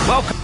Welcome.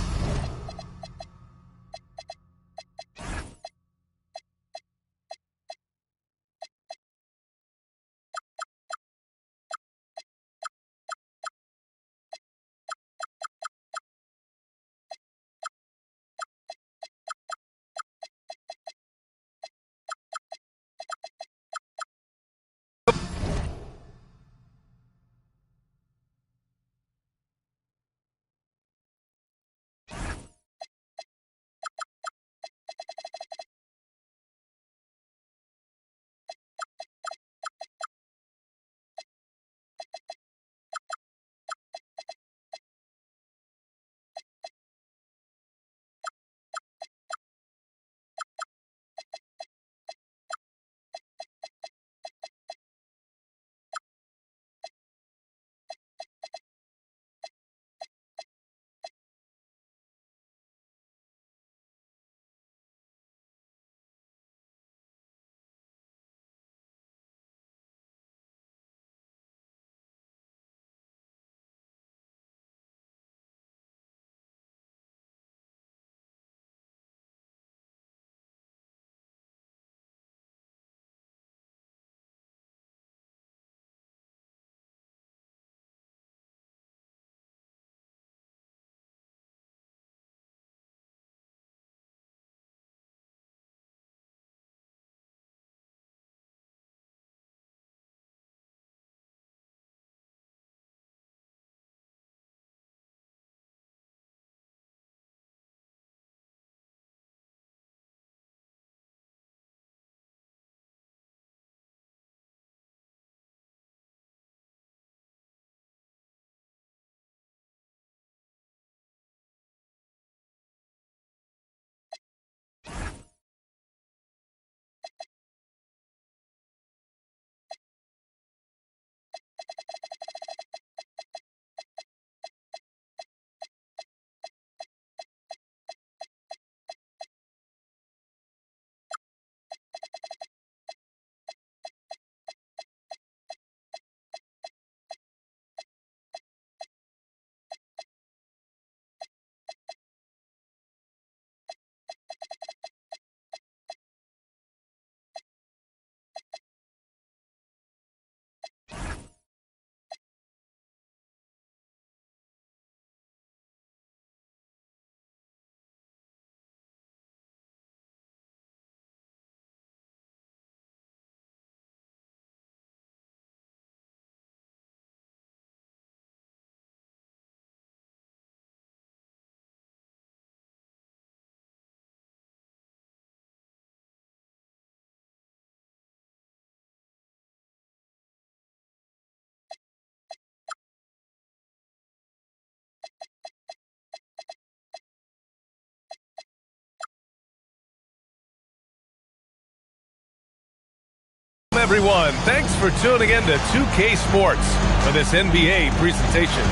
Everyone, thanks for tuning in to 2K Sports for this NBA presentation.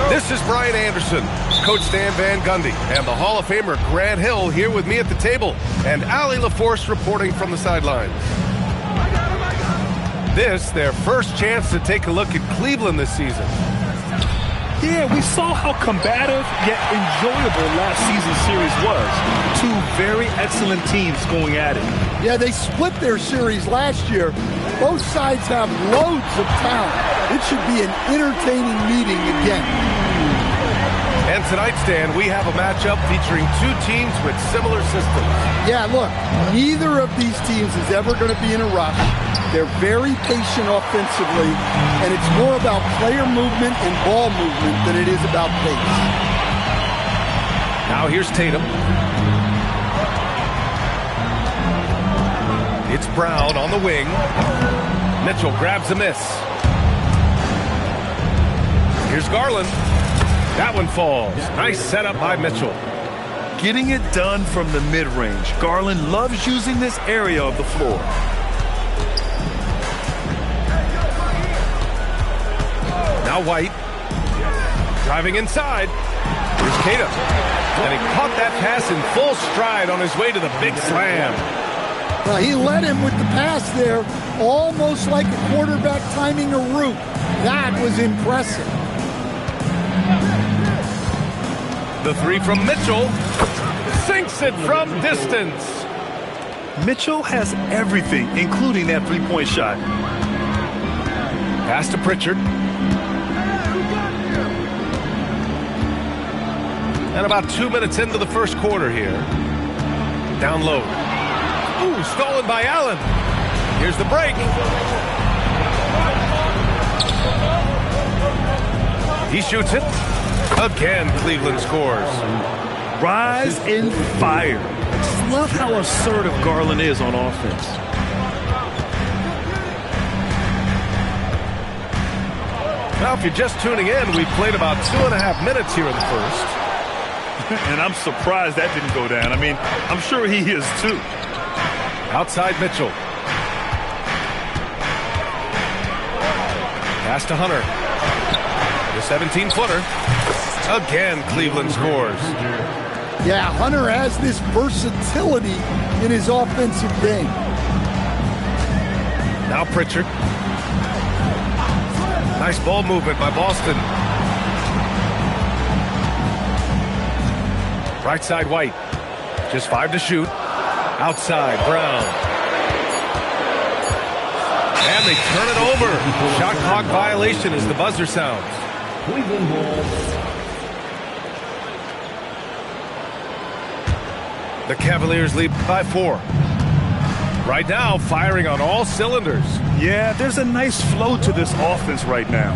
This is Brian Anderson, Coach Stan Van Gundy, and the Hall of Famer Grant Hill here with me at the table, and Allie LaForce reporting from the sidelines. This, their first chance to take a look at Cleveland this season. Yeah, we saw how combative yet enjoyable last season's series was. Two very excellent teams going at it. Yeah, they split their series last year. Both sides have loads of talent. It should be an entertaining meeting again. And tonight, Stan, we have a matchup featuring two teams with similar systems. Yeah, look, neither of these teams is ever going to be in a rush. They're very patient offensively, and it's more about player movement and ball movement than it is about pace. Now here's Tatum. It's Brown on the wing. Mitchell grabs a miss. Here's Garland. That one falls. Nice setup by Mitchell. Getting it done from the mid-range. Garland loves using this area of the floor. Now White. Driving inside. Here's Tatum. And he caught that pass in full stride on his way to the big slam. Well, he led him with the pass there, almost like a quarterback timing a route. That was impressive. The three from Mitchell. Sinks it from distance. Mitchell has everything, including that three-point shot. Pass to Pritchard. And about 2 minutes into the first quarter here. Down low. Ooh, stolen by Allen. Here's the break. He shoots it. Again, Cleveland scores. Rise and fire. Just love how assertive Garland is on offense. Now, if you're just tuning in, we've played about 2.5 minutes here in the first. And I'm surprised that didn't go down. I mean, I'm sure he is too. Outside Mitchell. Pass to Hunter. The 17-footer. Again, Cleveland scores. Yeah, Hunter has this versatility in his offensive game. Now Pritchard. Nice ball movement by Boston. Right side White. Just 5 to shoot. Outside Brown. And they turn it over. Shot clock violation as the buzzer sounds. Cleveland ball. The Cavaliers lead by 4. Right now, firing on all cylinders. Yeah, there's a nice flow to this offense right now.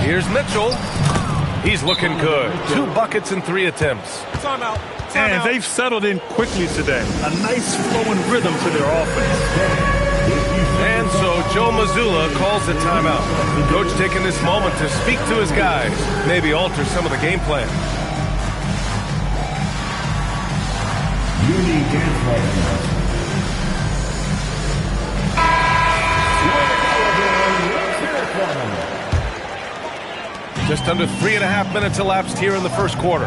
Here's Mitchell. He's looking good. 2 buckets and 3 attempts. Timeout. And they've settled in quickly today. A nice flowing rhythm to their offense. And so Joe Mazzulla calls a timeout. Coach taking this moment to speak to his guys, maybe alter some of the game plan. Unique and Just under 3.5 minutes elapsed here in the first quarter.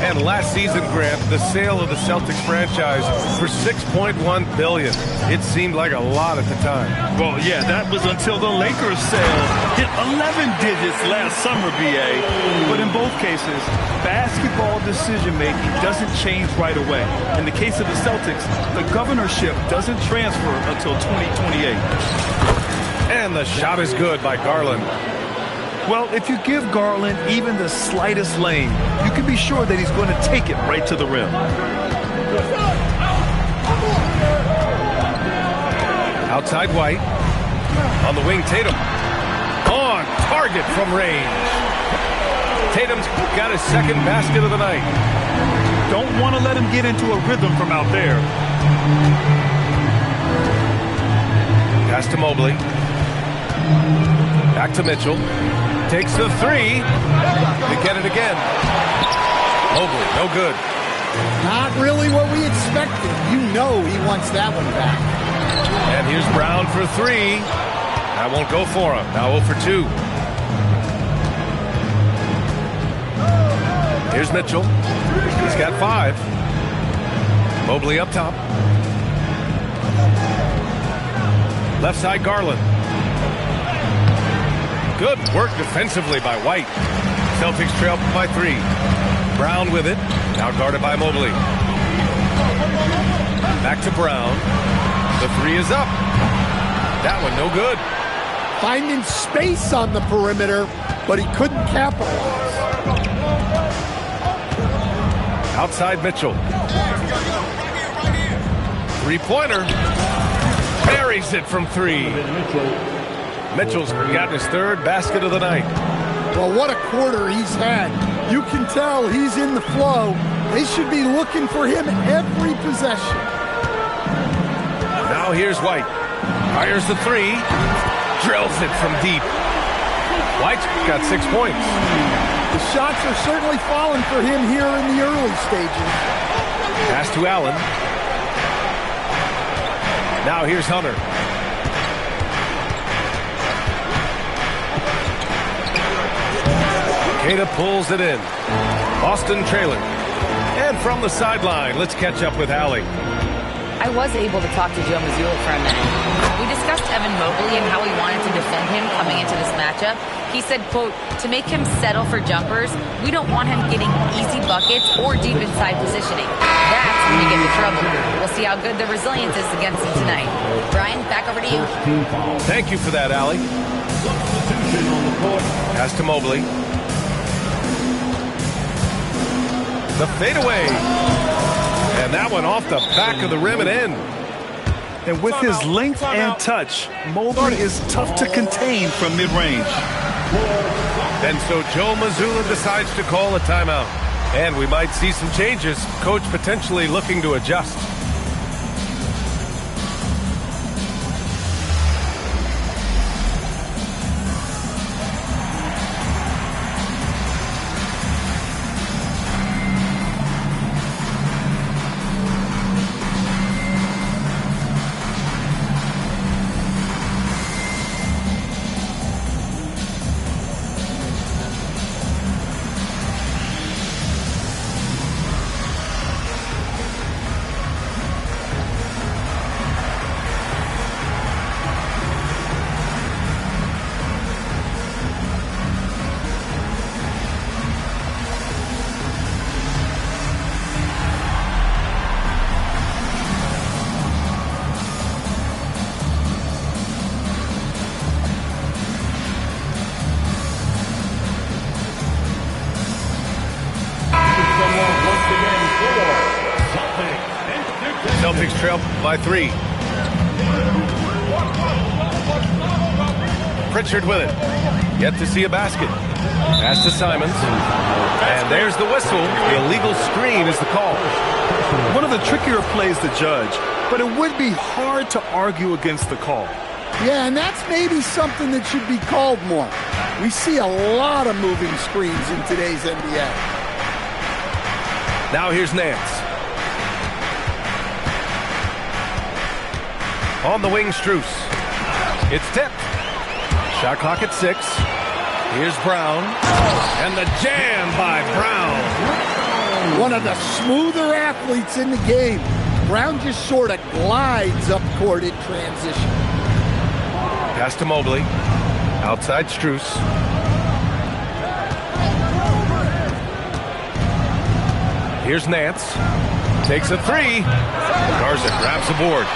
And last season, Grant, the sale of the Celtics franchise for $6.1 billion. It seemed like a lot at the time. Well, yeah, that was until the Lakers sale hit 11 digits last summer, BA. But in both cases, basketball decision-making doesn't change right away. In the case of the Celtics, the governorship doesn't transfer until 2028. And the shot is good by Garland. Well, if you give Garland even the slightest lane, you can be sure that he's going to take it right to the rim. Outside White. On the wing, Tatum. On target from range. Tatum's got his second basket of the night. Don't want to let him get into a rhythm from out there. Pass to Mobley. Back to Mitchell. Takes the 3. They get it again. Mobley, no good. Not really what we expected. You know he wants that one back. And here's Brown for 3. That won't go for him. Now 0 for 2. Here's Mitchell. He's got 5. Mobley up top. Left side Garland. Good work defensively by White. Celtics trail by 3. Brown with it. Now guarded by Mobley. Back to Brown. The 3 is up. That one no good. Finding space on the perimeter, but he couldn't capitalize. Outside Mitchell. 3-pointer. Buries it from 3. Mitchell's gotten his 3rd basket of the night. Well, what a quarter he's had. You can tell he's in the flow. They should be looking for him every possession. Now here's White. Fires the 3. Drills it from deep. White's got 6 points. The shots are certainly falling for him here in the early stages. Pass to Allen. Now here's Hunter. Queta pulls it in. Boston trailing. And from the sideline, let's catch up with Allie. I was able to talk to Joe Mazzulla for a minute. We discussed Evan Mobley and how we wanted to defend him coming into this matchup. He said, quote, to make him settle for jumpers, we don't want him getting easy buckets or deep inside positioning. That's when you get into trouble. We'll see how good the resilience is against him tonight. Brian, back over to you. Thank you for that, Allie. Pass to Mobley. The fadeaway. And that one off the back of the rim and in. And with his length and touch, Mobley is tough to contain from mid-range. And so Joe Mazzulla decides to call a timeout. And we might see some changes. Coach potentially looking to adjust. Celtics trail by 3. Pritchard with it. Yet to see a basket. Pass to Simons. And there's the whistle. The illegal screen is the call. One of the trickier plays to judge, but it would be hard to argue against the call. Yeah, and that's maybe something that should be called more. We see a lot of moving screens in today's NBA. Now here's Nance. On the wing, Strus. It's tipped. Shot clock at 6. Here's Brown. And the jam by Brown. One of the smoother athletes in the game. Brown just sort of glides up court in transition. Pass to Mobley. Outside Strus. Here's Nance. Takes a 3. Garza grabs the board.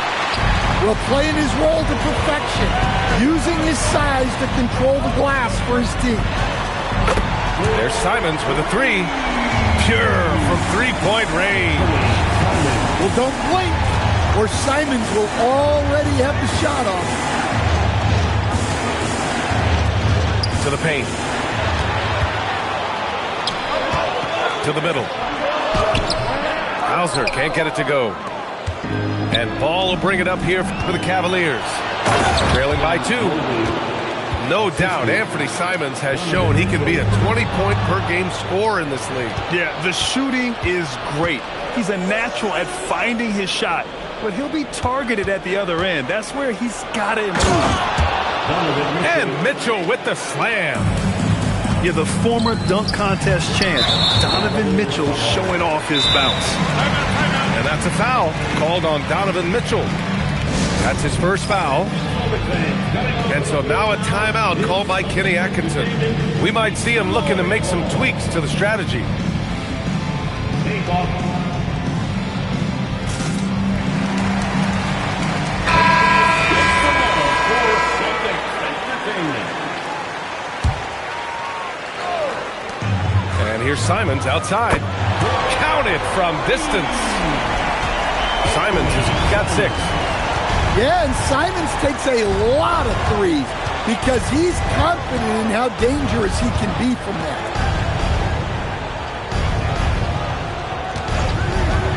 Well, playing his role to perfection, using his size to control the glass for his team. There's Simons with a 3. Pure from three-point range. Well, don't blink, or Simons will already have the shot off. To the paint. To the middle. Hauser can't get it to go. And Ball will bring it up here for the Cavaliers. Trailing by 2. No doubt, Anthony Simons has shown he can be a 20-point-per-game scorer in this league. Yeah, the shooting is great. He's a natural at finding his shot, but he'll be targeted at the other end. That's where he's got to improve. And Mitchell with the slam. Yeah, the former dunk contest champ, Donovan Mitchell, showing off his bounce. And that's a foul called on Donovan Mitchell. That's his first foul. And so now a timeout called by Kenny Atkinson. We might see him looking to make some tweaks to the strategy. And here's Simons outside. Counted from distance. Simons has got 6. Yeah, and Simons takes a lot of threes because he's confident in how dangerous he can be from that.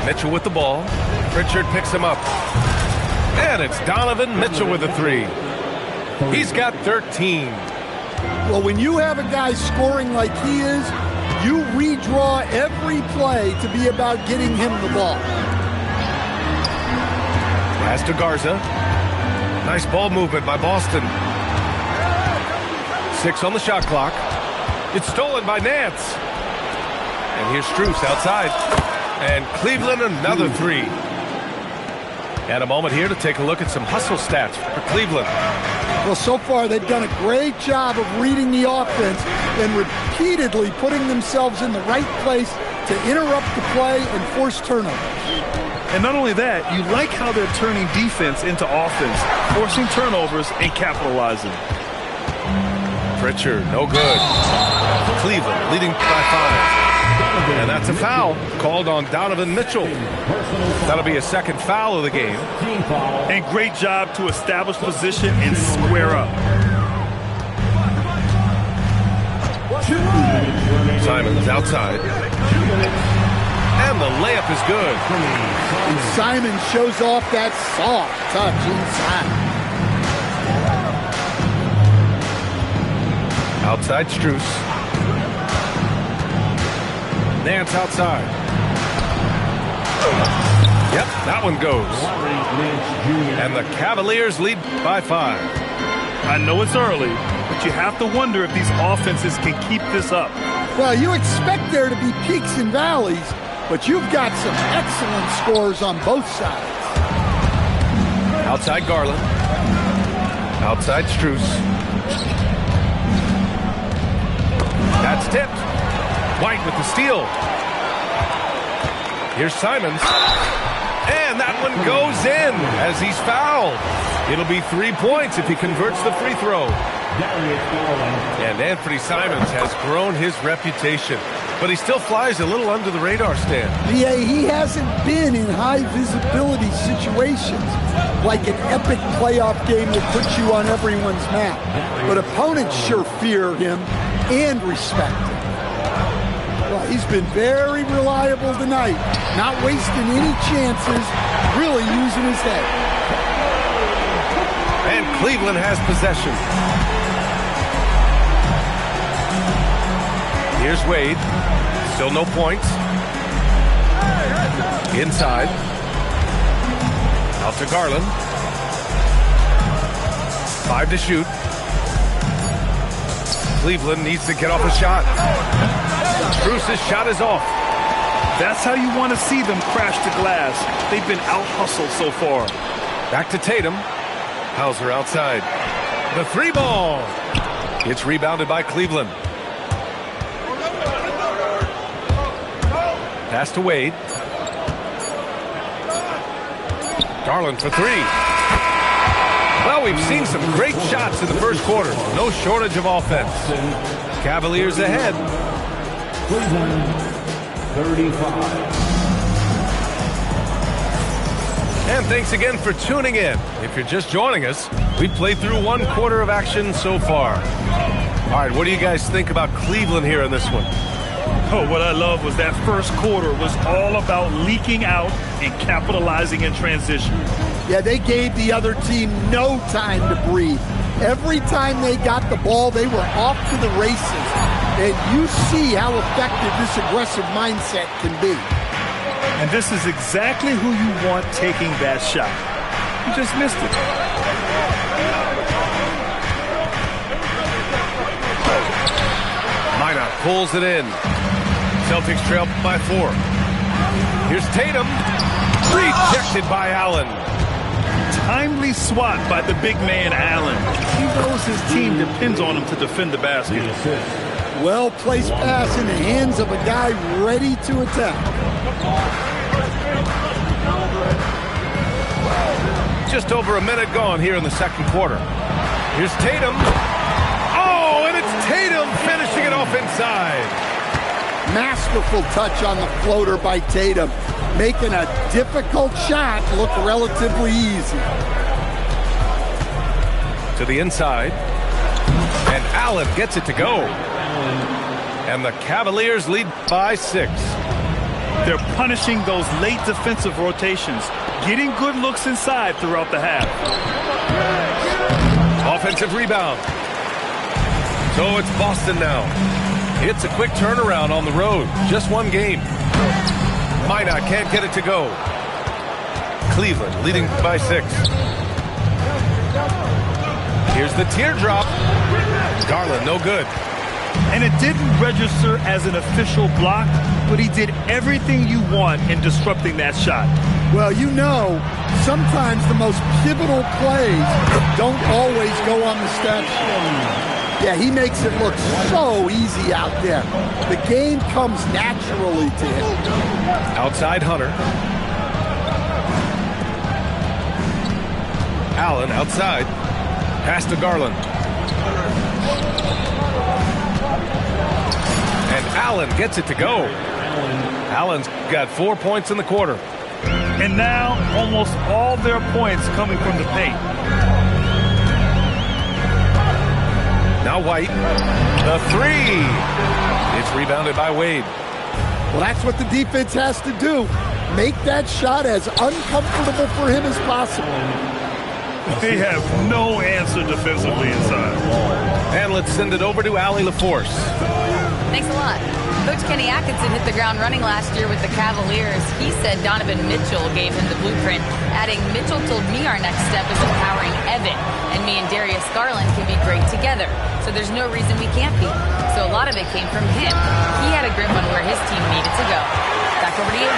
Mitchell with the ball. Pritchard picks him up. And it's Donovan Mitchell with a 3. He's got 13. Well, when you have a guy scoring like he is, you redraw every play to be about getting him the ball. Pass to Garza. Nice ball movement by Boston. 6 on the shot clock. It's stolen by Nance. And here's Strus outside. And Cleveland another 3. And a moment here to take a look at some hustle stats for Cleveland. Well, so far they've done a great job of reading the offense and repeatedly putting themselves in the right place to interrupt the play and force turnovers. And not only that, you like how they're turning defense into offense, forcing turnovers and capitalizing. Pritchard, no good. Cleveland leading by 5. And that's a foul called on Donovan Mitchell. That'll be a second foul of the game. And great job to establish position and square up. Simons outside. And the layup is good. And Simon shows off that soft touch inside. Outside Strus. Nance outside. Yep, that one goes. And the Cavaliers lead by 5. I know it's early, but you have to wonder if these offenses can keep this up. Well, you expect there to be peaks and valleys, but you've got some excellent scores on both sides. Outside Garland. Outside Strus. That's tipped. White with the steal. Here's Simons. And that one goes in as he's fouled. It'll be 3 points if he converts the free throw. And Anthony Simons has grown his reputation, but he still flies a little under the radar, Stan. BA, he hasn't been in high visibility situations like an epic playoff game that puts you on everyone's map. But opponents sure fear him and respect him. Well, he's been very reliable tonight, not wasting any chances, really using his head. And Cleveland has possession. Here's Wade. Still no points. Inside. Out to Garland. 5 to shoot. Cleveland needs to get off a shot. Strus's shot is off. That's how you want to see them crash the glass. They've been out-hustled so far. Back to Tatum. Hauser outside. The 3 ball. It's rebounded by Cleveland. Pass to Wade. Garland for 3. Well, we've seen some great shots in the first quarter. No shortage of offense. Cavaliers ahead. Cleveland, 35. And thanks again for tuning in. If you're just joining us, we played through 1 quarter of action so far. All right, what do you guys think about Cleveland here in this one? Oh, what I love was that first quarter was all about leaking out and capitalizing in transition. Yeah, they gave the other team no time to breathe. Every time they got the ball, they were off to the races. And you see how effective this aggressive mindset can be. And this is exactly who you want taking that shot. You just missed it. Minot pulls it in. Celtics trail by 4. Here's Tatum. Rejected by Allen. Timely swat by the big man, Allen. He knows his team depends on him to defend the basket. Well-placed pass in the hands of a guy ready to attack. Just over a minute gone here in the second quarter. Here's Tatum. Oh, and it's Tatum finishing it off inside. Masterful touch on the floater by Tatum, making a difficult shot look relatively easy. To the inside. And Allen gets it to go. And the Cavaliers lead by 6. They're punishing those late defensive rotations, getting good looks inside throughout the half. Offensive rebound. So it's Boston now. It's a quick turnaround on the road. Just 1 game. Minot can't get it to go. Cleveland leading by 6. Here's the teardrop. Garland, no good. And it didn't register as an official block, but he did everything you want in disrupting that shot. Well, you know, sometimes the most pivotal plays don't always go on the stat sheet. Yeah, he makes it look so easy out there. The game comes naturally to him. Outside Hunter. Allen outside. Pass to Garland. And Allen gets it to go. Allen's got 4 points in the quarter. And now almost all their points coming from the paint. Now White. The three. It's rebounded by Wade. Well, that's what the defense has to do. Make that shot as uncomfortable for him as possible. They have no answer defensively inside. And let's send it over to Allie LaForce. Thanks a lot. Coach Kenny Atkinson hit the ground running last year with the Cavaliers. He said Donovan Mitchell gave him the blueprint, adding, "Mitchell told me our next step is empowering Evan, and me and Darius Garland can be great together. So there's no reason we can't be." So a lot of it came from him. He had a grip on where his team needed to go. Back over to you.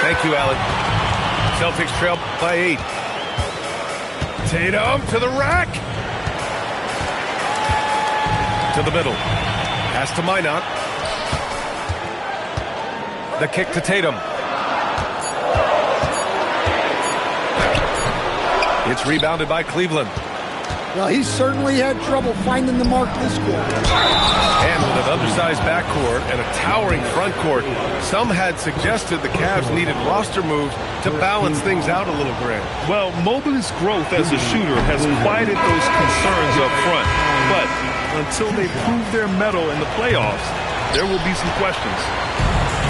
Thank you, Allie. Celtics trail by 8. Tatum to the rack. To the middle. Pass to Minot. The kick to Tatum. It's rebounded by Cleveland. Well, he certainly had trouble finding the mark this quarter. And with an undersized backcourt and a towering front court, some had suggested the Cavs needed roster moves to balance things out a little, Grant. Well, Mobley's growth as a shooter has quieted those concerns up front. But until they prove their mettle in the playoffs, there will be some questions.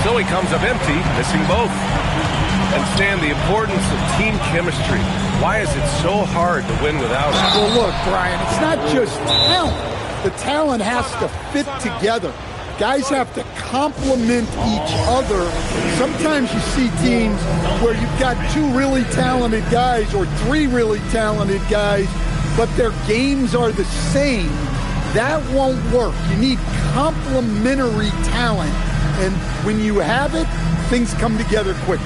So he comes up empty, missing both. And Stan, the importance of team chemistry. Why is it so hard to win without it? Well, look, Brian, it's not just talent. The talent has to fit together. Guys have to complement each other. Sometimes you see teams where you've got 2 really talented guys or 3 really talented guys, but their games are the same. That won't work. You need complementary talent. And when you have it, things come together quickly.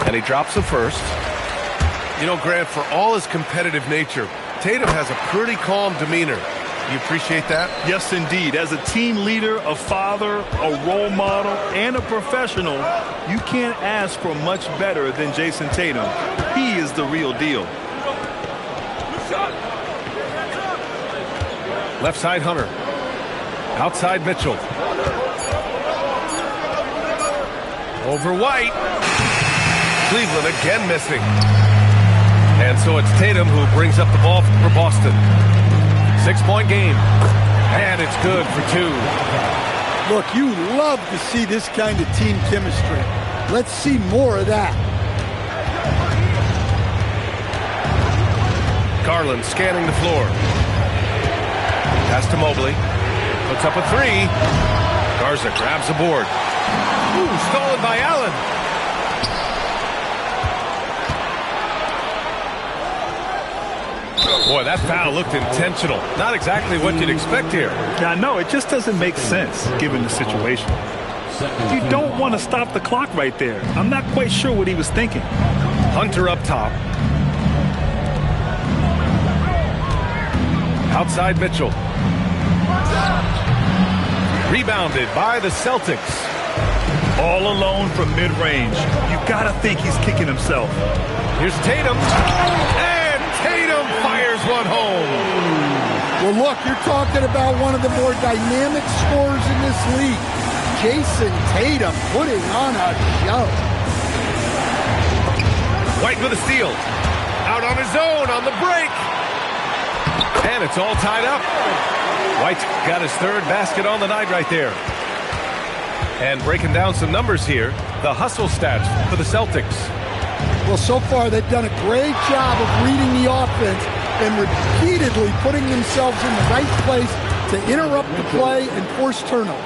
And he drops the first. You know, Grant, for all his competitive nature, Tatum has a pretty calm demeanor. You appreciate that? Yes, indeed. As a team leader, a father, a role model, and a professional, you can't ask for much better than Jason Tatum. He is the real deal. Left side Hunter. Outside Mitchell. Over White. Cleveland again missing. And so it's Tatum who brings up the ball for Boston. 6-point game. And it's good for 2. Look, you love to see this kind of team chemistry. Let's see more of that. Garland scanning the floor. Pass to Mobley. Puts up a 3. Garza grabs the board. Ooh, stolen by Allen. Boy, that foul looked intentional. Not exactly what you'd expect here. Yeah, no, it just doesn't make sense given the situation. You don't want to stop the clock right there. I'm not quite sure what he was thinking. Hunter up top. Outside Mitchell. Rebounded by the Celtics. All alone from mid-range. You got to think he's kicking himself. Here's Tatum. And Tatum fires one home. Well, look, you're talking about one of the more dynamic scorers in this league. Jason Tatum putting on a show. White with a steal. Out on his own on the break. And it's all tied up. White's got his third basket on the night right there. And breaking down some numbers here, the hustle stats for the Celtics. Well, so far they've done a great job of reading the offense and repeatedly putting themselves in the right place to interrupt the play and force turnovers.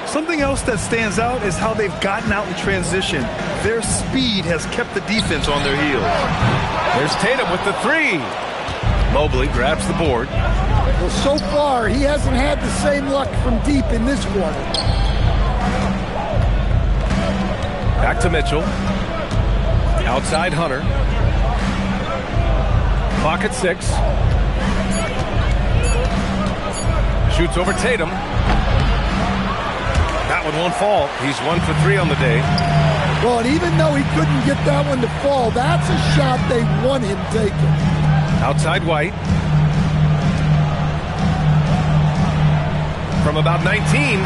Something else that stands out is how they've gotten out in transition. Their speed has kept the defense on their heels. There's Tatum with the three. Mobley grabs the board. Well, so far he hasn't had the same luck from deep in this quarter. Back to Mitchell. Outside Hunter. Clock at 6. Shoots over Tatum. That one won't fall. He's 1 for 3 on the day. Well, and even though he couldn't get that one to fall, that's a shot they want him taking. Outside White. From about 19.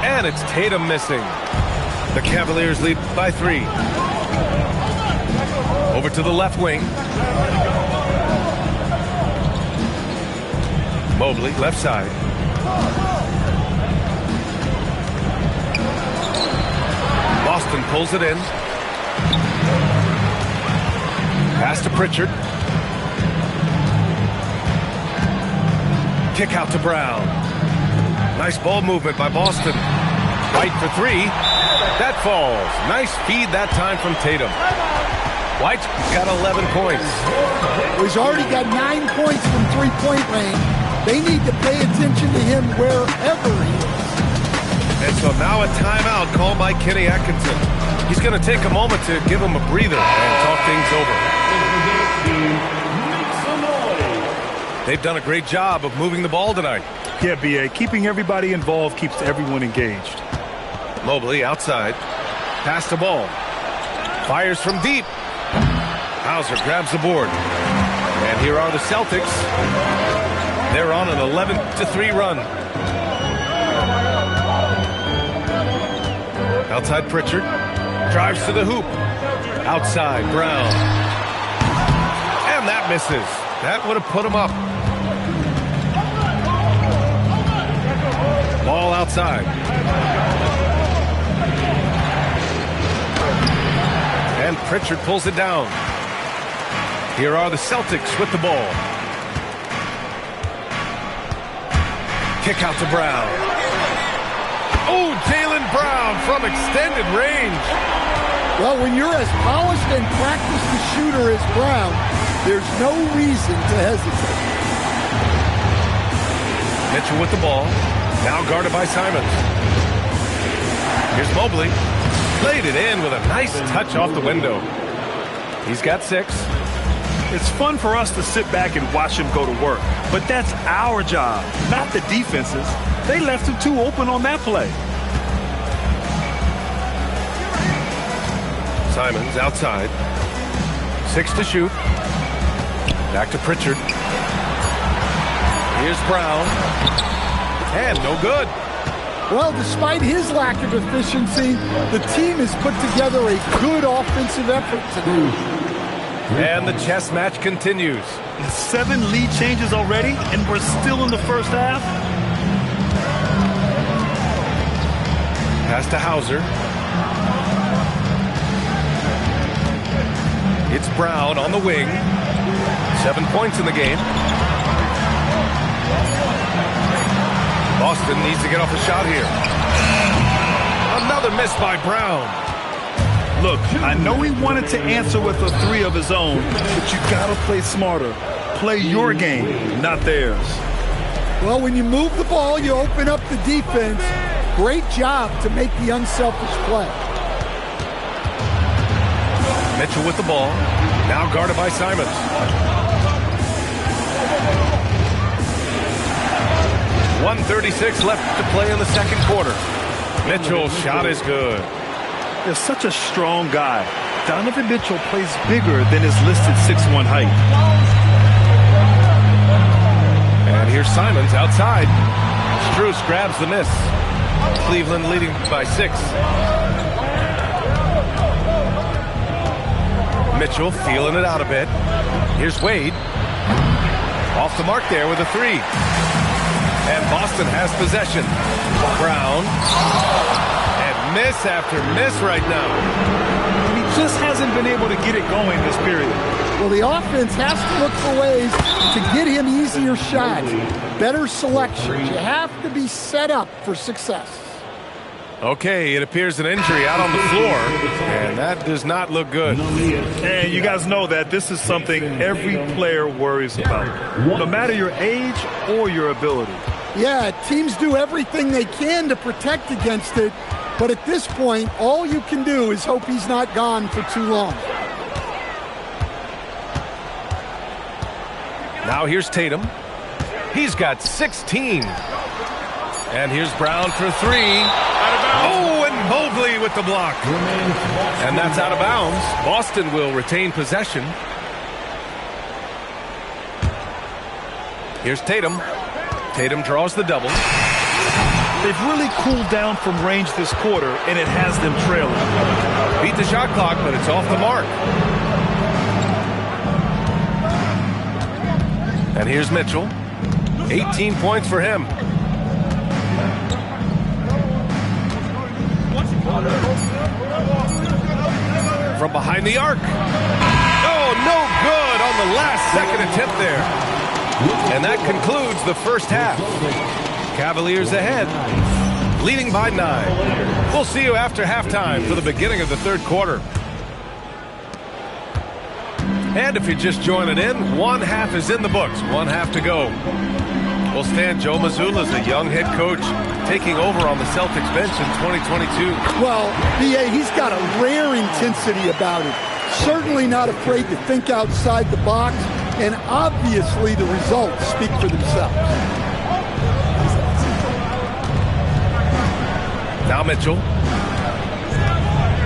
And it's Tatum missing. The Cavaliers lead by 3. Over to the left wing. Mobley, left side. Boston pulls it in. Pass to Pritchard. Kick out to Brown. Nice ball movement by Boston. White for 3. That falls. Nice feed that time from Tatum. White's got 11 points. Well, he's already got 9 points from three-point range. They need to pay attention to him wherever he is. And so now a timeout called by Kenny Atkinson. He's going to take a moment to give him a breather and talk things over. They've done a great job of moving the ball tonight. Yeah, B.A. Keeping everybody involved keeps everyone engaged. Mobley outside. Pass the ball. Fires from deep. Hauser grabs the board. And here are the Celtics. They're on an 11-3 run. Outside Pritchard. Drives to the hoop. Outside Brown. And that misses. That would have put him up. Ball outside. And Pritchard pulls it down. Here are the Celtics with the ball. Kick out to Brown. Oh, Jaylen Brown from extended range. Well, when you're as polished and practiced a shooter as Brown, there's no reason to hesitate. Mitchell with the ball. Now guarded by Simons. Here's Mobley. Laid it in with a nice touch off the window. He's got 6. It's fun for us to sit back and watch him go to work. But that's our job, not the defense's. They left him too open on that play. Simons outside. 6 to shoot. Back to Pritchard. Here's Brown. And no good. Well, despite his lack of efficiency, the team has put together a good offensive effort today. And the chess match continues. 7 lead changes already, and we're still in the first half. Pass to Hauser. It's Brown on the wing. 7 points in the game. Boston needs to get off a shot here. Another miss by Brown. Look, I know he wanted to answer with a 3 of his own, but you gotta play smarter. Play your game, not theirs. Well, when you move the ball, you open up the defense. Great job to make the unselfish play. Mitchell with the ball. Now guarded by Simons. .136 left to play in the second quarter. Mitchell's shot is good. They're such a strong guy. Donovan Mitchell plays bigger than his listed 6'1" height. And here's Simons outside. Strus grabs the miss. Cleveland leading by 6. Mitchell feeling it out a bit. Here's Wade. Off the mark there with a 3. And Boston has possession. Brown. And miss after miss right now. He just hasn't been able to get it going this period. Well, the offense has to look for ways to get him easier shots, better selections. You have to be set up for success. Okay, it appears an injury out on the floor, and that does not look good. And you guys know that this is something every player worries about, no matter your age or your ability. Yeah, teams do everything they can to protect against it, but at this point, all you can do is hope he's not gone for too long. Now here's Tatum. He's got 16. And here's Brown for 3. Oh, and Mobley with the block. And that's out of bounds. Boston will retain possession. Here's Tatum. Tatum draws the double. They've really cooled down from range this quarter, and it has them trailing. Beat the shot clock, but it's off the mark. And here's Mitchell. 18 points for him. From behind the arc. Oh, no good on the last second attempt there. And that concludes the first half. Cavaliers ahead, leading by 9. We'll see you after halftime for the beginning of the third quarter. And if you're just joining in, one half is in the books, one half to go. We'll stand Joe Mazzulla as a young head coach taking over on the Celtics bench in 2022. Well, B.A., he's got a rare intensity about it. Certainly not afraid to think outside the box, and obviously the results speak for themselves. Now Mitchell.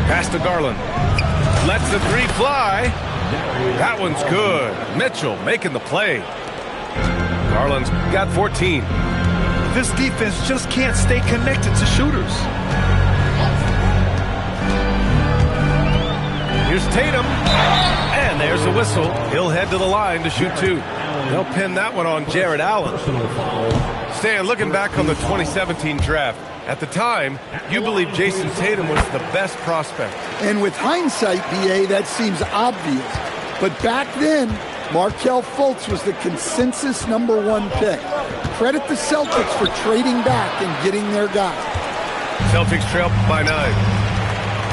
Pass to Garland. Lets the 3 fly. That one's good. Mitchell making the play. Garland's got 14. This defense just can't stay connected to shooters. Here's Tatum. And there's a whistle. He'll head to the line to shoot 2. They'll pin that one on Jared Allen. Stan, looking back on the 2017 draft, at the time, you believe Jason Tatum was the best prospect. And with hindsight, B.A., that seems obvious. But back then, Markelle Fultz was the consensus #1 pick. Credit the Celtics for trading back and getting their guy. Celtics trail by 9.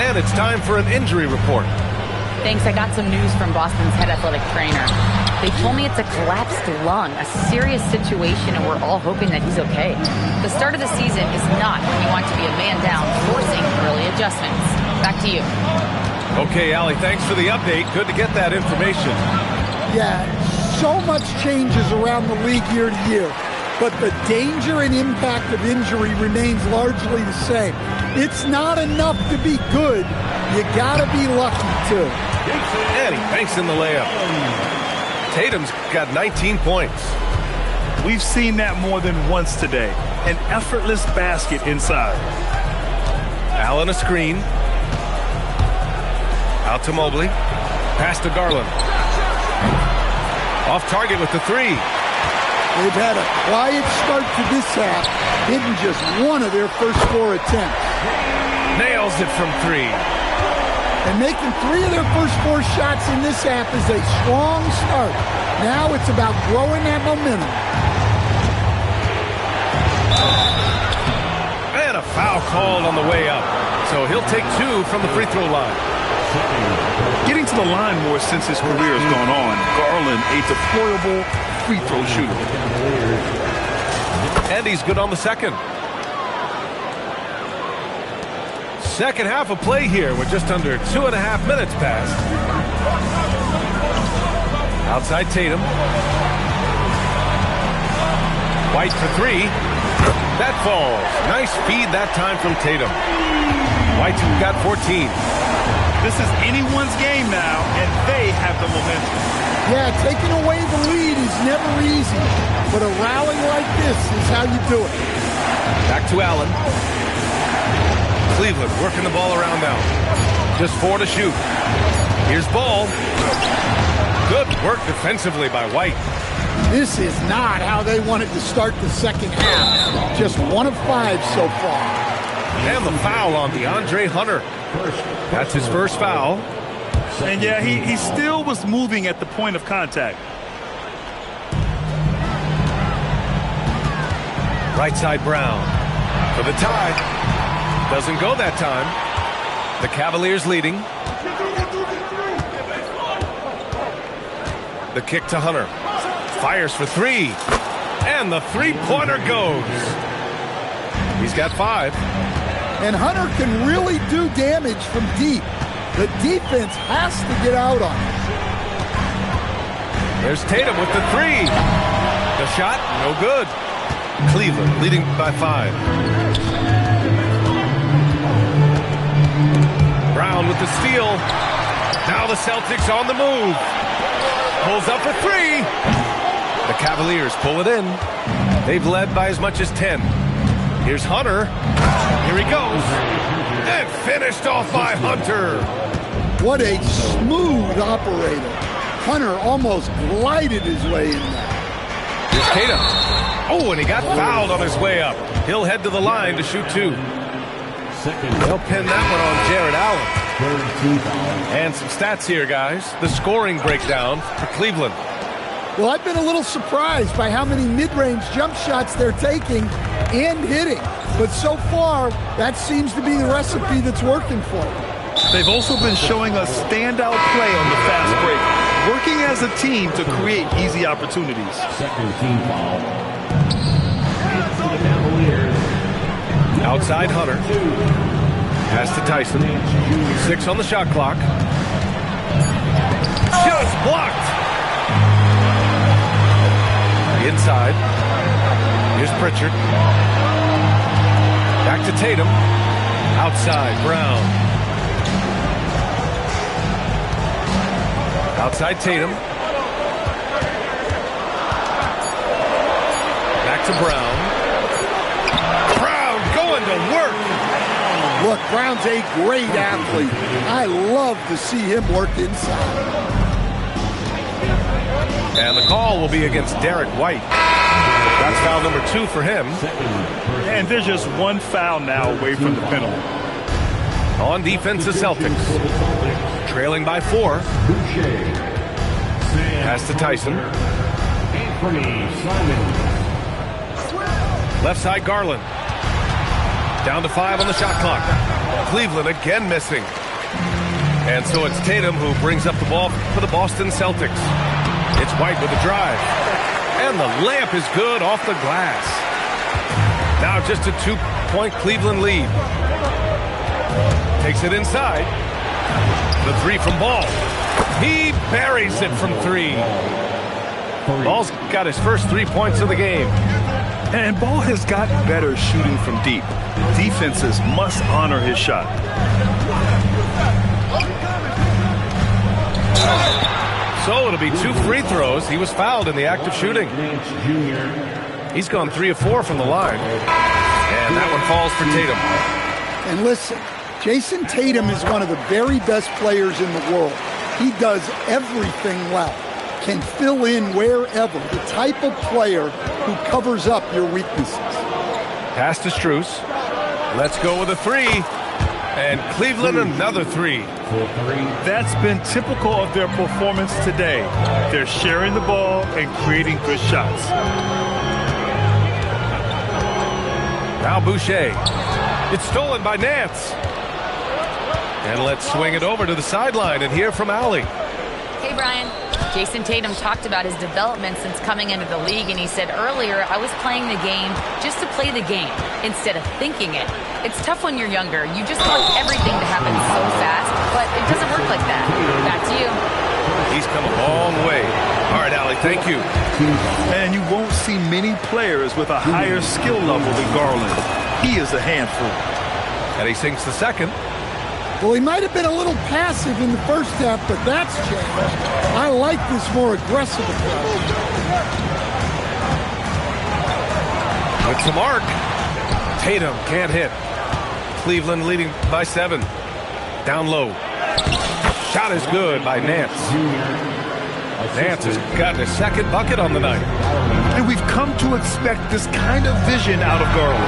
And it's time for an injury report. Thanks. I got some news from Boston's head athletic trainer. They told me it's a collapsed lung, a serious situation, and we're all hoping that he's okay. The start of the season is not when you want to be a man down, forcing early adjustments. Back to you. Okay, Allie, thanks for the update. Good to get that information. Yeah, so much changes around the league year to year, but the danger and impact of injury remains largely the same. It's not enough to be good. You gotta be lucky, too. And he banks in the layup. Tatum's got 19 points. We've seen that more than once today. An effortless basket inside. Allen a screen. Out to Mobley. Pass to Garland. Off target with the 3. They've had a quiet start to this half, hitting just one of their first 4 attempts. Nails it from 3. And making 3 of their first 4 shots in this half is a strong start. Now it's about growing that momentum. And a foul called on the way up. So he'll take 2 from the free throw line. Getting to the line more since his career has gone on. Garland, a deployable free throw shooter. And he's good on the second. Second half of play here with just under 2.5 minutes passed. Outside Tatum. White for 3. That falls. Nice feed that time from Tatum. White's got 14. This is anyone's game now, and they have the momentum. Yeah, taking away the lead is never easy, but a rally like this is how you do it. Back to Allen. Cleveland working the ball around now. Just 4 to shoot. Here's ball. Good work defensively by White. This is not how they wanted to start the second half. Just 1 of 5 so far. And the foul on DeAndre Hunter. That's his first foul. And yeah, he still was moving at the point of contact. Right side Brown for the tie. Doesn't go that time. The Cavaliers leading. The kick to Hunter. Fires for 3. And the three-pointer goes. He's got 5. And Hunter can really do damage from deep. The defense has to get out on him. There's Tatum with the 3. The shot, no good. Cleveland leading by 5. Brown with the steal. Now the Celtics on the move. Pulls up for 3. The Cavaliers pull it in. They've led by as much as 10. Here's Hunter. Here he goes. And finished off by Hunter. What a smooth operator. Hunter almost glided his way in there. Here's Tatum. Oh, and he got fouled on his way up. He'll head to the line to shoot 2. They'll pin that one on Jared Allen. And some stats here, guys. The scoring breakdown for Cleveland. Well, I've been a little surprised by how many mid-range jump shots they're taking and hitting. But so far, that seems to be the recipe that's working for them. They've also been showing us standout play on the fast break, working as a team to create easy opportunities. Second team foul. Outside Hunter. Pass to Tyson. 6 on the shot clock. Just blocked. Inside. Here's Pritchard. Back to Tatum. Outside Brown. Outside Tatum. Back to Brown. Brown going to work. Look, Brown's a great athlete. I love to see him work inside. And the call will be against Derek White. That's foul number 2 for him. And there's just 1 foul now away from the penalty. On defense, the Celtics. Trailing by 4. Pass to Tyson. Left side Garland. Down to 5 on the shot clock. Cleveland again missing. And so it's Tatum who brings up the ball for the Boston Celtics. It's White with a drive. And the layup is good off the glass. Now just a 2-point Cleveland lead. Takes it inside. The 3 from Ball. He buries it from 3. Ball's got his first 3 points of the game. And Ball has gotten better shooting from deep. Defenses must honor his shot. So it'll be 2 free throws. He was fouled in the act of shooting. He's gone 3 of 4 from the line. And that one falls for Tatum. And listen, Jason Tatum is one of the very best players in the world. He does everything well. Can fill in wherever. The type of player who covers up your weaknesses. Pass to Strus. Let's go with a 3. And Cleveland another 3. That's been typical of their performance today. They're sharing the ball and creating good shots. Now Boucher. It's stolen by Nance. And let's swing it over to the sideline and hear from Allie. Hey, Brian. Jason Tatum talked about his development since coming into the league, and he said earlier, I was playing the game just to play the game instead of thinking it. It's tough when you're younger. You just want everything to happen so fast, but it doesn't work like that. Back to you. He's come a long way. All right, Allie, thank you. And you won't see many players with a higher skill level than Garland. He is a handful. And he sinks the second. Well, he might have been a little passive in the first half, but that's changed. I like this more aggressive approach. With the mark, Tatum can't hit. Cleveland leading by 7. Down low. Shot is good by Nance. Nance has gotten his second bucket on the night. And we've come to expect this kind of vision out of Garland.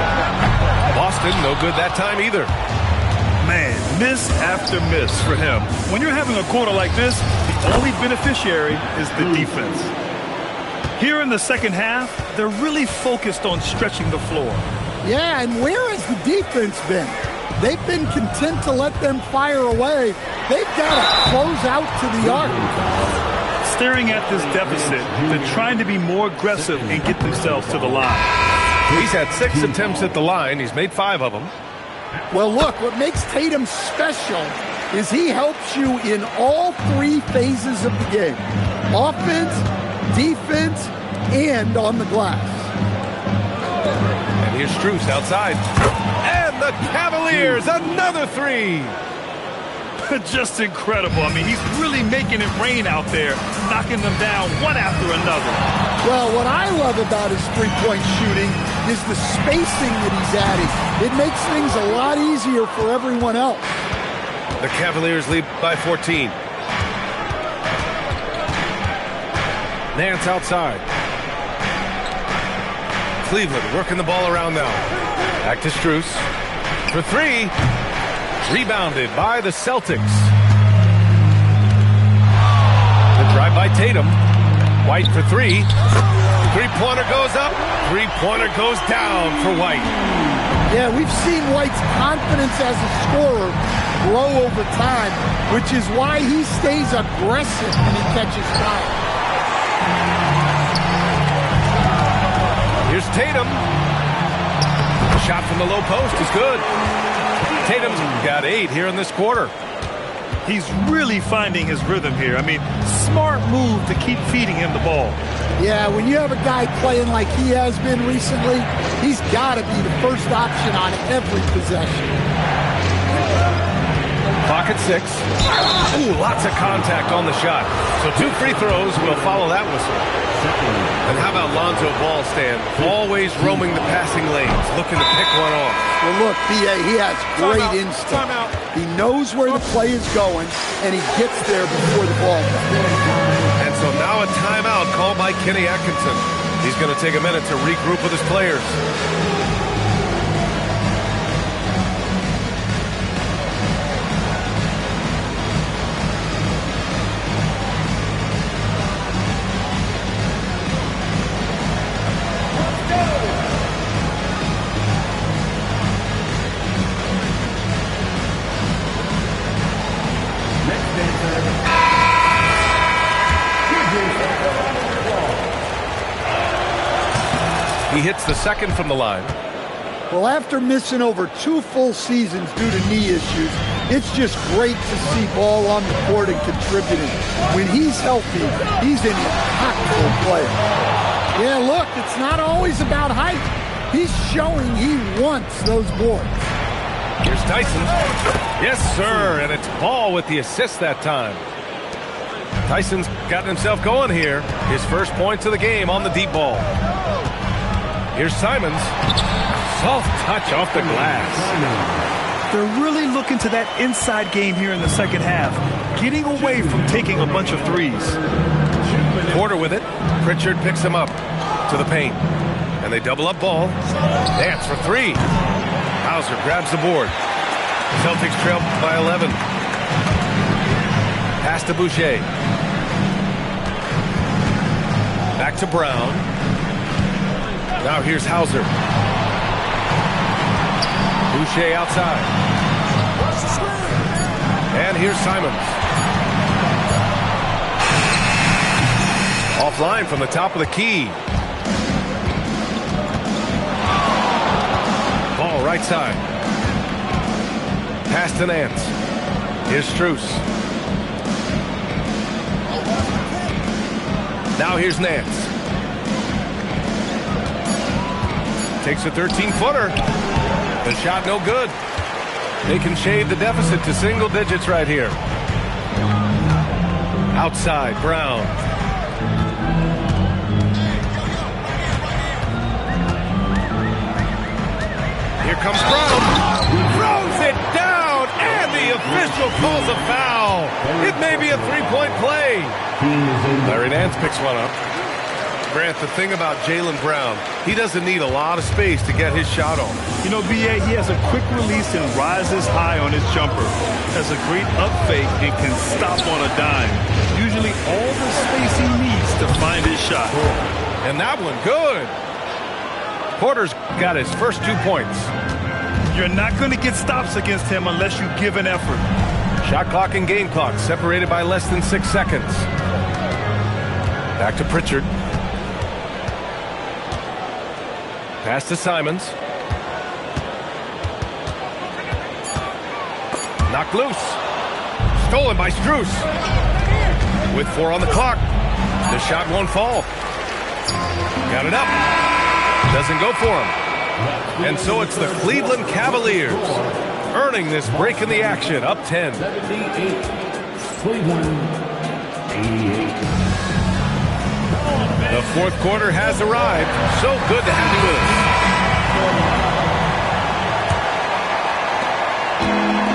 Boston, no good that time either. Man, miss after miss for him. When you're having a quarter like this, the only beneficiary is the defense. Here in the second half, they're really focused on stretching the floor. Yeah, and where has the defense been? They've been content to let them fire away. They've got to close out to the arc. Staring at this deficit, they're trying to be more aggressive and get themselves to the line. He's had 6 attempts at the line. He's made 5 of them. Well, look, what makes Tatum special is he helps you in all 3 phases of the game. Offense, defense, and on the glass. And here's Strus outside. And the Cavaliers, another 3. Just incredible. I mean, he's really making it rain out there, knocking them down one after another. Well, what I love about his three-point shooting is the spacing that he's adding. It makes things a lot easier for everyone else. The Cavaliers lead by 14. Nance outside. Cleveland working the ball around now. Back to Strus. For 3. Rebounded by the Celtics. The drive by Tatum. White for 3. Three-pointer goes up. Three-pointer goes down for White. Yeah, we've seen White's confidence as a scorer grow over time, which is why he stays aggressive when he catches fire. Here's Tatum. Shot from the low post is good. Tatum's got 8 here in this quarter. He's really finding his rhythm here. I mean, smart move to keep feeding him the ball. Yeah, when you have a guy playing like he has been recently, he's got to be the first option on every possession. Clock at 6. Ooh, lots of contact on the shot. So 2 free throws will follow that whistle. And how about Lonzo Ball, Stan? Always roaming the passing lanes, looking to pick one off. Well, look, B.A., he has great instinct. He knows where the play is going, and he gets there before the ball comes. And so now a timeout called by Kenny Atkinson. He's going to take a minute to regroup with his players. He hits the second from the line. Well, after missing over 2 full seasons due to knee issues, it's just great to see Ball on the court and contributing. When he's healthy, he's an impactful player. Yeah, look, it's not always about height. He's showing he wants those boards. Here's Tyson. Yes, sir, and it's Ball with the assist that time. Tyson's gotten himself going here. His first points of the game on the deep ball. Here's Simons. Soft touch off the glass. They're really looking to that inside game here in the second half, getting away from taking a bunch of threes. Porter with it. Pritchard picks him up to the paint. And they double up Ball. Nance for 3. Hauser grabs the board. Celtics trail by 11. Pass to Boucher. Back to Brown. Now here's Hauser. Boucher outside. And here's Simons. Offline from the top of the key. Ball right side. Pass to Nance. Here's Strus. Now here's Nance. Takes a 13-footer. The shot no good. They can shave the deficit to single digits right here. Outside, Brown. Here comes Brown. Throws official calls a foul. It may be a three-point play. Larry Nance picks one up. Grant, the thing about Jaylen Brown, he doesn't need a lot of space to get his shot on. You know, B.A., he has a quick release and rises high on his jumper. Has a great up fake and can stop on a dime. Usually all the space he needs to find his shot. And that one, good. Porter's got his first 2 points. You're not going to get stops against him unless you give an effort. Shot clock and game clock separated by less than 6 seconds. Back to Pritchard. Pass to Simons. Knocked loose. Stolen by Strus. With 4 on the clock. The shot won't fall. Got it up. Doesn't go for him. And so it's the Cleveland Cavaliers earning this break in the action. Up 10. 78. Cleveland 88. The fourth quarter has arrived. So good to have you with us.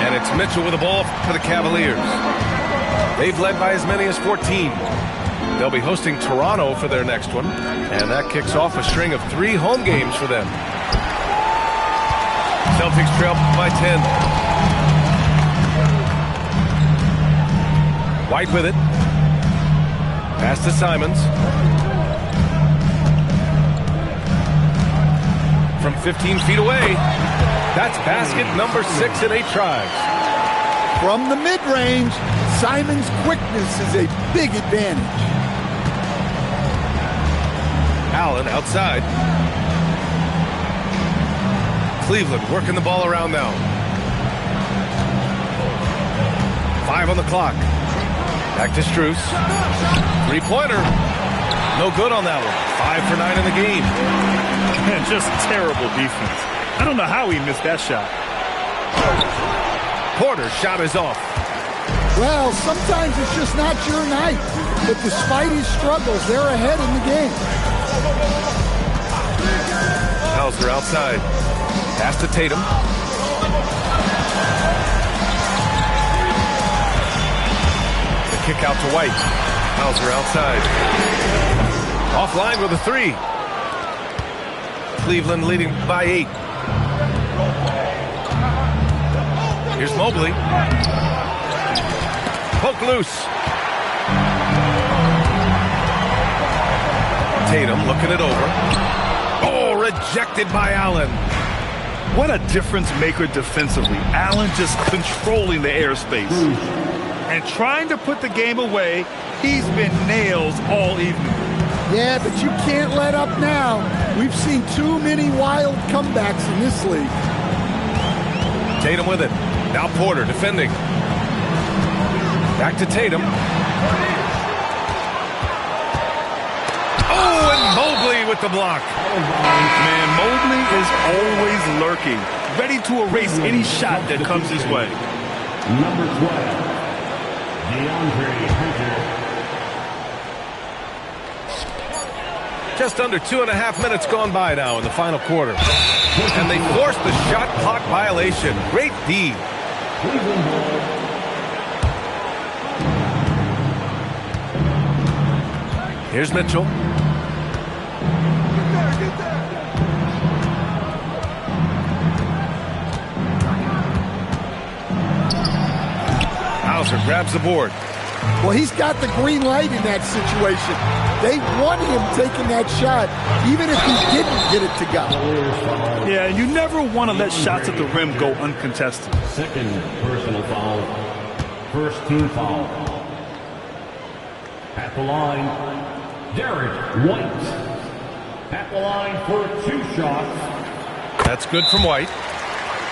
And it's Mitchell with the ball for the Cavaliers. They've led by as many as 14. They'll be hosting Toronto for their next one. And that kicks off a string of 3 home games for them. Celtics trail by 10. White with it. Pass to Simons. From 15 feet away. That's basket number 6 in 8 tries. From the mid-range, Simon's quickness is a big advantage. Allen outside. Cleveland working the ball around now. 5 on the clock. Back to Strus. 3-pointer. No good on that one. 5 for 9 in the game. Man, just terrible defense. I don't know how he missed that shot. Porter's shot is off. Well, sometimes it's just not your night. But despite his struggles, they're ahead in the game. Hauser outside. Pass to Tatum. The kick out to White. Hauser outside. Offline with a 3. Cleveland leading by 8. Here's Mobley. Poke loose. Tatum looking it over. Oh, rejected by Allen. What a difference maker defensively. Allen just controlling the airspace. And trying to put the game away, he's been nails all evening. Yeah, but you can't let up now. We've seen too many wild comebacks in this league. Tatum with it. Now Porter defending. Back to Tatum. Oh, and Mobley with the block. Man, Mobley is always lurking, ready to erase any shot that comes his way. Number 12, DeAndre Hunter. Just under 2.5 minutes gone by now in the final quarter. And they forced the shot clock violation. Great D. Here's Mitchell. Hauser grabs the board. Well, he's got the green light in that situation. They want him taking that shot, even if he didn't get it to go. Yeah, you never want to let shots at the rim go uncontested. Second personal foul. First team foul. At the line, Derek White. At the line for 2 shots. That's good from White.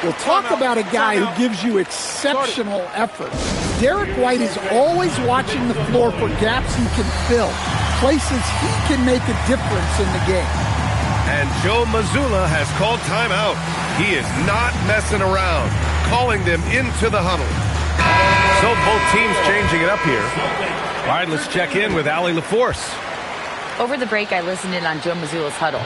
Well, talk about a guy who gives you exceptional effort. Derek White is always watching the floor for gaps he can fill, places he can make a difference in the game. And Joe Mazzulla has called timeout. He is not messing around, calling them into the huddle. So both teams changing it up here. All right, let's check in with Allie LaForce. Over the break, I listened in on Joe Mazzulla's huddle.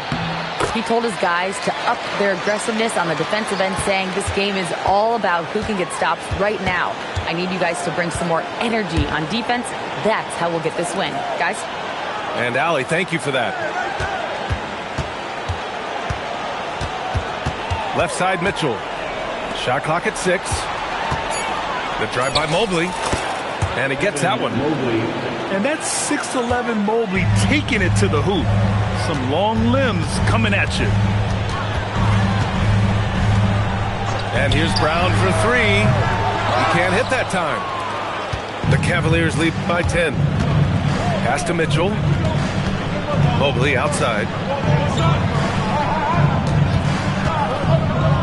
He told his guys to up their aggressiveness on the defensive end, saying this game is all about who can get stops right now. I need you guys to bring some more energy on defense. That's how we'll get this win. Guys? And Allie, thank you for that. Left side, Mitchell. Shot clock at 6. The drive by Mobley. And he gets that one. And that's 6'11" Mobley taking it to the hoop. Some long limbs coming at you. And here's Brown for 3. He can't hit that time. The Cavaliers lead by 10. Pass to Mitchell. Mobley outside.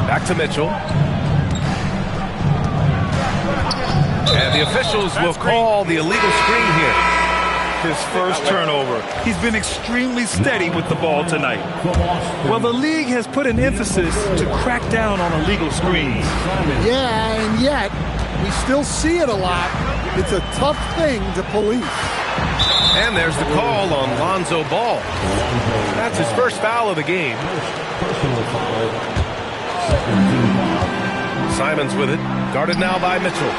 Back to Mitchell. And the officials will call the illegal screen here. His first turnover. He's been extremely steady with the ball tonight. Well, the league has put an emphasis to crack down on illegal screens. Yeah, and yet we still see it a lot. It's a tough thing to police. And there's the call on Lonzo Ball. That's his first foul of the game. Simons with it. Guarded now by Mitchell.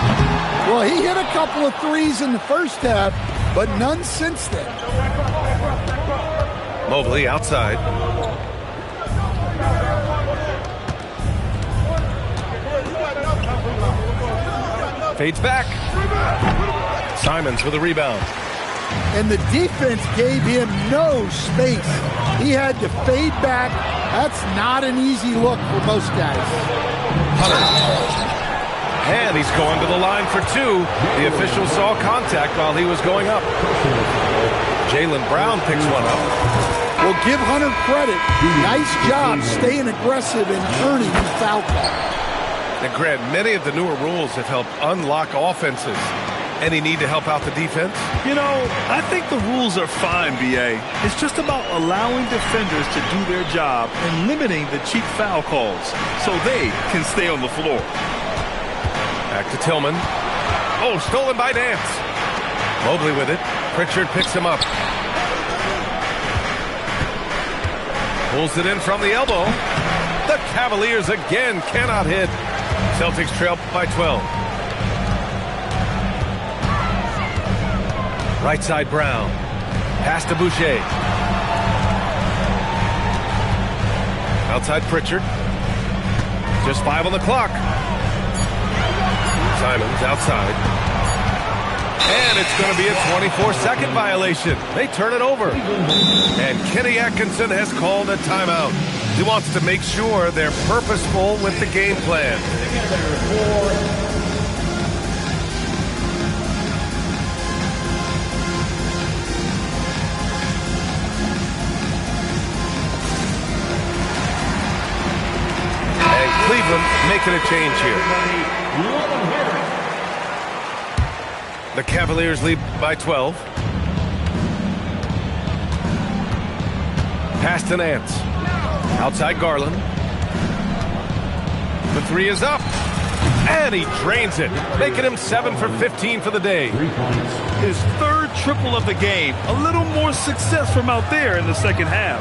Well, he hit a couple of threes in the first half, but none since then. Mobley outside. Fades back. Simons with a rebound. And the defense gave him no space. He had to fade back. That's not an easy look for most guys. Hunter. And he's going to the line for 2. The official saw contact while he was going up. Jaylen Brown picks one up. Well, give Hunter credit. Nice job staying aggressive and earning the foul call. And Grant, many of the newer rules have helped unlock offenses. Any need to help out the defense? You know, I think the rules are fine, B.A. It's just about allowing defenders to do their job and limiting the cheap foul calls so they can stay on the floor. Back to Tillman. Oh, stolen by Nance. Mobley with it. Pritchard picks him up. Pulls it in from the elbow. The Cavaliers again cannot hit. Celtics trail by 12. Right side Brown. Pass to Boucher. Outside Pritchard. Just 5 on the clock. Simons outside. And it's going to be a 24-second violation. They turn it over. And Kenny Atkinson has called a timeout. He wants to make sure they're purposeful with the game plan. And Cleveland making a change here. The Cavaliers lead by 12. Pass to Nance. Outside Garland. The 3 is up. And he drains it, making him 7 for 15 for the day. His 3rd triple of the game. A little more success from out there in the second half.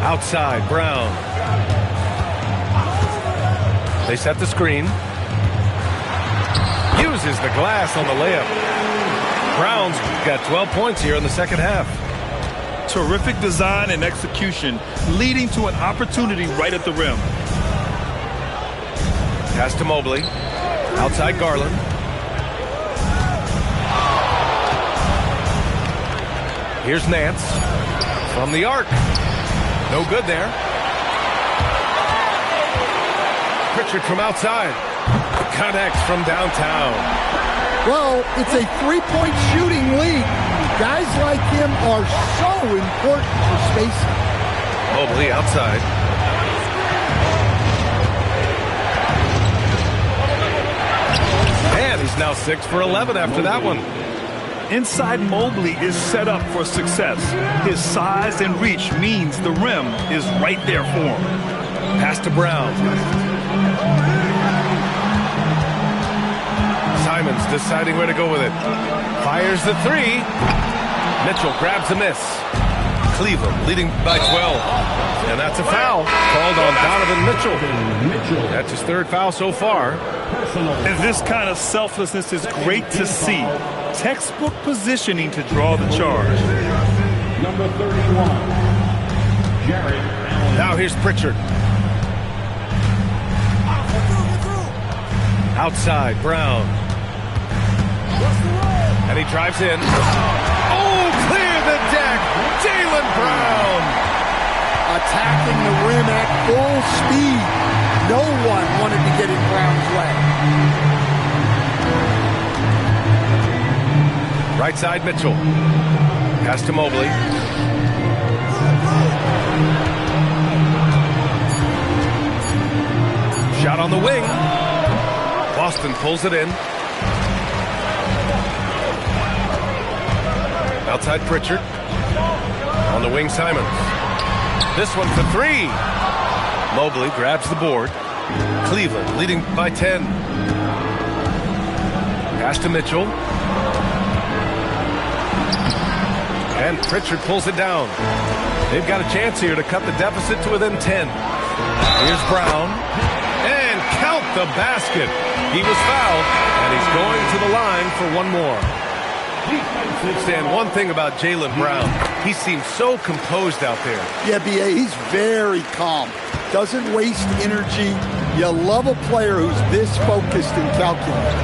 Outside Brown. They set the screen. Uses the glass on the layup. Brown's got 12 points here in the second half. Terrific design and execution, leading to an opportunity right at the rim. Pass to Mobley. Outside Garland. Here's Nance. From the arc. No good there. Pritchard from outside. Connects from downtown. Well, it's a 3-point shooting lead. Guys like him are so important for spacing. Mobley outside. And he's now 6 for 11 after that one. Inside Mobley is set up for success. His size and reach means the rim is right there for him. Pass to Brown. Simons deciding where to go with it. Fires the 3. Mitchell grabs a miss. Cleveland leading by 12. And that's a foul called on Donovan Mitchell. That's his third foul so far. And this kind of selflessness is great to see. Textbook positioning to draw the charge. Number 31, Jared Allen. Now here's Pritchard. Outside, Brown. And he drives in. Oh, clear the deck. Jaylen Brown. Attacking the rim at full speed. No one wanted to get in Brown's way. Right side, Mitchell. Pass to Mobley. Shot on the wing. Boston pulls it in. Outside Pritchard. On the wing, Simons. This one for three. Mobley grabs the board. Cleveland leading by 10. Pass to Mitchell. And Pritchard pulls it down. They've got a chance here to cut the deficit to within 10. Here's Brown. And count the basket. He was fouled, and he's going to the line for one more. Stan, one thing about Jaylen Brown, he seems so composed out there. Yeah, B.A., he's very calm. Doesn't waste energy. You love a player who's this focused and calculated.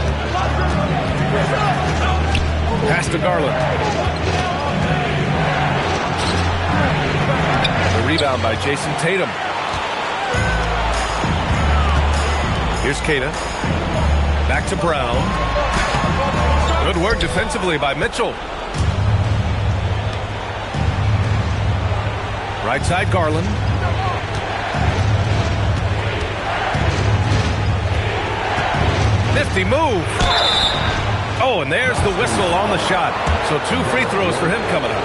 Pass to Garland. The rebound by Jason Tatum. Here's Keita. Back to Brown. Good work defensively by Mitchell. Right side, Garland. Nifty move. Oh, and there's the whistle on the shot. So 2 free throws for him coming up.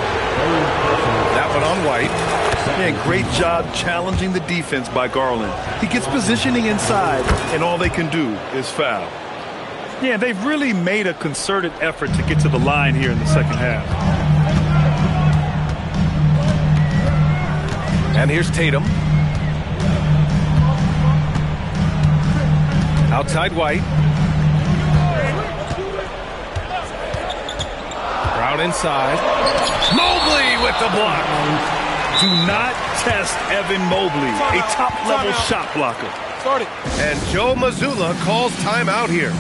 That one on White. Man, great job challenging the defense by Garland. He gets positioning inside, and all they can do is foul. Yeah, they've really made a concerted effort to get to the line here in the second half. And here's Tatum. Outside White. Brown inside. Mobley with the block. Do not test Evan Mobley, a top-level shot blocker. And Joe Mazzulla calls timeout here.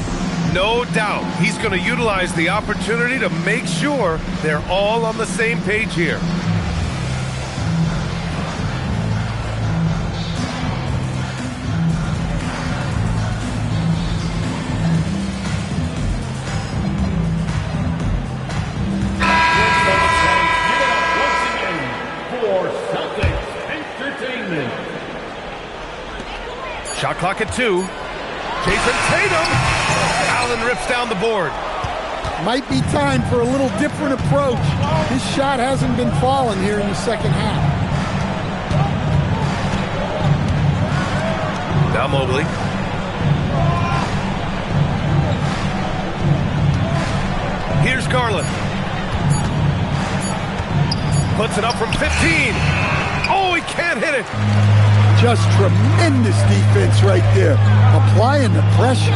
No doubt he's going to utilize the opportunity to make sure they're all on the same page here. Shot clock at 2. Jason Tatum. Allen rips down the board. Might be time for a little different approach. His shot hasn't been falling here in the second half. Now Mobley. Here's Garland. Puts it up from 15. Oh, he can't hit it. Just tremendous defense right there. Applying the pressure.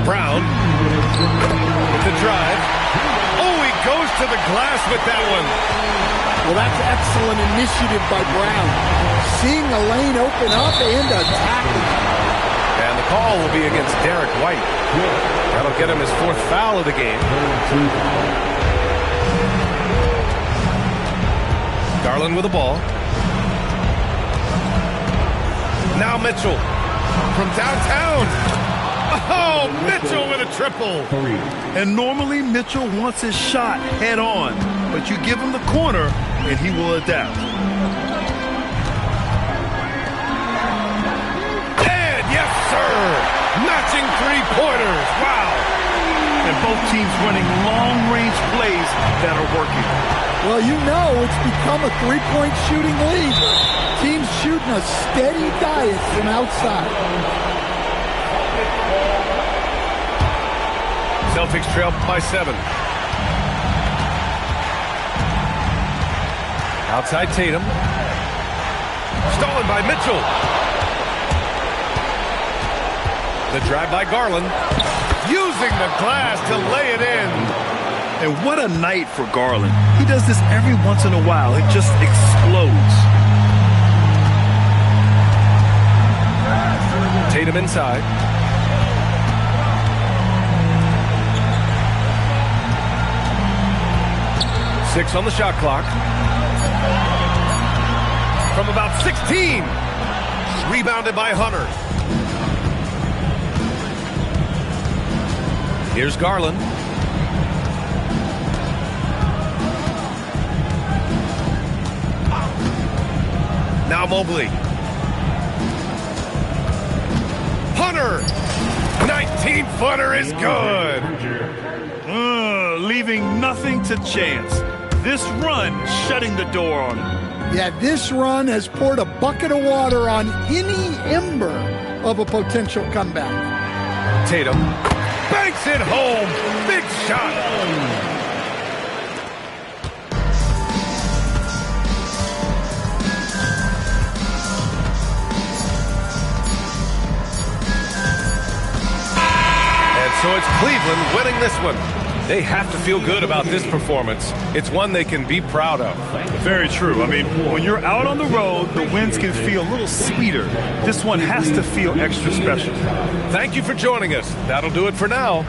Brown with the drive. Oh, he goes to the glass with that one. Well, that's excellent initiative by Brown. Seeing a lane open up and attacking. And the call will be against Derek White. That'll get him his 4th foul of the game. Garland with the ball. Now Mitchell from downtown. Oh, Mitchell with a triple. And normally Mitchell wants his shot head on, but you give him the corner and he will adapt. And yes, sir. Matching 3-pointers. Wow. And both teams running long-range plays that are working. Well, you know it's become a 3-point shooting league. Teams shooting a steady diet from outside. Celtics trail by 7. Outside Tatum. Stolen by Mitchell. The drive by Garland. Using the glass to lay it in. And what a night for Garland. He does this every once in a while. It just explodes. Tatum inside. Six on the shot clock. From about 16. Rebounded by Hunter. Here's Garland. Now Mobley. Hunter. 19-footer is good. Leaving nothing to chance. This run shutting the door on him. Yeah, this run has poured a bucket of water on any ember of a potential comeback. Tatum banks it home. Big shot. And so it's Cleveland winning this one. They have to feel good about this performance. It's one they can be proud of. Very true. I mean, when you're out on the road, the wins can feel a little sweeter. This one has to feel extra special. Thank you for joining us. That'll do it for now.